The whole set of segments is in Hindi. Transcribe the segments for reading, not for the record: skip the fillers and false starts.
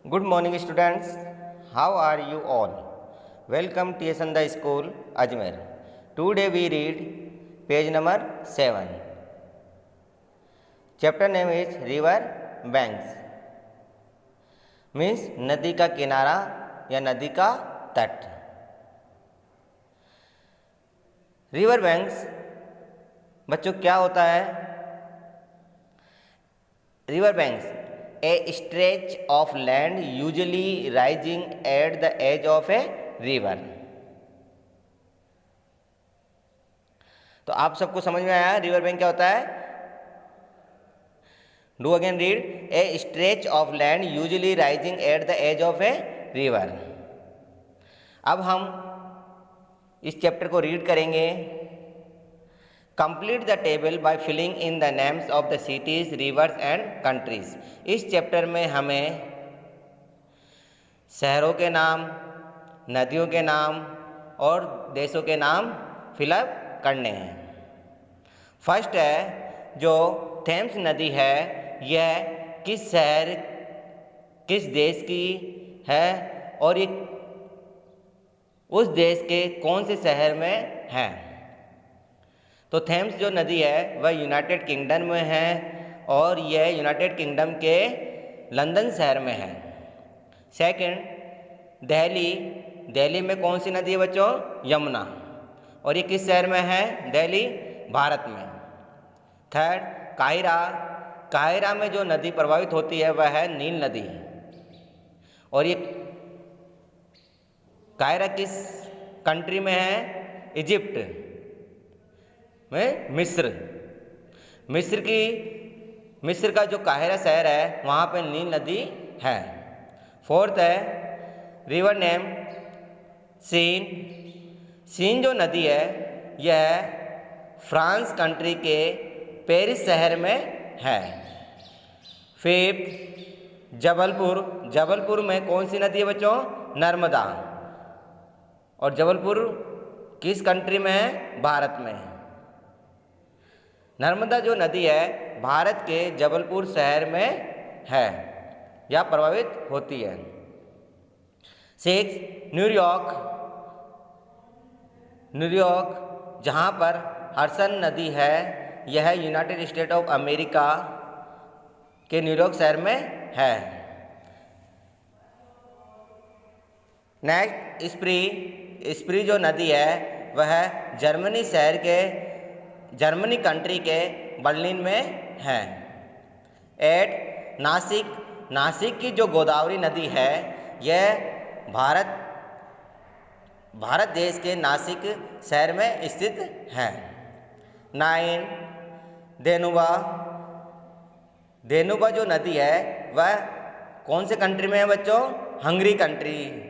Good morning, students. How are you all? Welcome to Yesanda School, Ajmer. Today we read page number 7. Chapter name is River Banks. Means नदी का किनारा या नदी का तट. रिवर बैंक्स बच्चों क्या होता है? River banks a stretch of land usually rising at the edge of a river. तो आप सबको समझ में आया रिवर बैंक क्या होता है? Do again read. A stretch of land usually rising at the edge of a river. अब हम इस चैप्टर को रीड करेंगे. Complete the table by filling in the names of the cities, rivers and countries. इस चैप्टर में हमें शहरों के नाम, नदियों के नाम और देशों के नाम फिलअप करने हैं. फर्स्ट है जो थेम्स नदी है, यह किस शहर, किस देश की है और ये उस देश के कौन से शहर में है. तो थेम्स जो नदी है वह यूनाइटेड किंगडम में है और यह यूनाइटेड किंगडम के लंदन शहर में है. सेकंड, दिल्ली. दिल्ली में कौन सी नदी है बच्चों? यमुना. और ये किस शहर में है? दिल्ली, भारत में. Third, Cairo. काहिरा में जो नदी प्रवाहित होती है वह है नील नदी. और ये काहिरा किस कंट्री में है? इजिप्ट में, मिस्र. मिस्र का जो काहिरा शहर है वहाँ पे नील नदी है. फोर्थ है रिवर नेम सीन. सीन जो नदी है यह फ्रांस कंट्री के पेरिस शहर में है. फिफ्थ, जबलपुर. जबलपुर में कौन सी नदी है बच्चों? नर्मदा. और जबलपुर किस कंट्री में है? भारत में है. नर्मदा जो नदी है भारत के जबलपुर शहर में है या प्रभावित होती है. Six, New York. न्यूयॉर्क जहाँ पर हडसन नदी है यह यूनाइटेड स्टेट ऑफ अमेरिका के न्यूयॉर्क शहर में है. नेक्स्ट, स्प्री. स्प्री जो नदी है वह जर्मनी कंट्री के बर्लिन में है. एट, नासिक. नासिक की जो गोदावरी नदी है यह भारत देश के नासिक शहर में स्थित है. नाइन, देनुबा. देनुबा जो नदी है वह कौन से कंट्री में है बच्चों? Hungary country.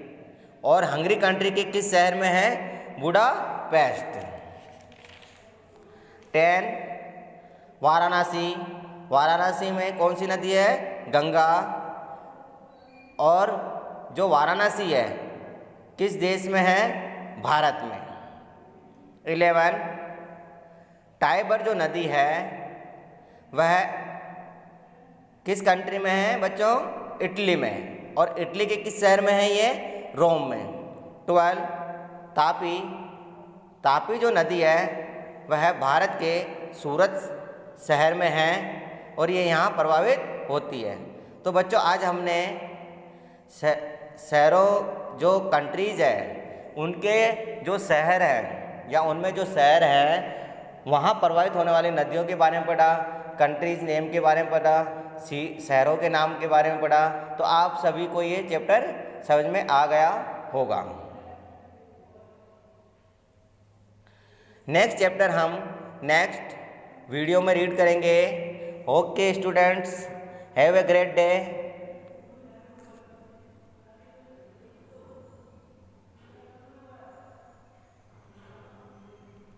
और हंगरी कंट्री के किस शहर में है? बुडापेस्ट. 10, वाराणसी. वाराणसी में कौन सी नदी है? गंगा. और जो वाराणसी है किस देश में है? भारत में. 11, टाइबर जो नदी है वह किस कंट्री में है बच्चों? इटली में. और इटली के किस शहर में है ये? रोम में. 12, तापी. तापी जो नदी है वह भारत के सूरत शहर में है और ये यहाँ प्रभावित होती है. तो बच्चों आज हमने शहरों जो कंट्रीज़ है उनके जो शहर हैं या उनमें जो शहर है वहाँ प्रभावित होने वाली नदियों के बारे में पढ़ा, कंट्रीज नेम के बारे में पढ़ा, शहरों के नाम के बारे में पढ़ा. तो आप सभी को ये चैप्टर समझ में आ गया होगा. नेक्स्ट चैप्टर हम नेक्स्ट वीडियो में रीड करेंगे. Okay students, have a great day.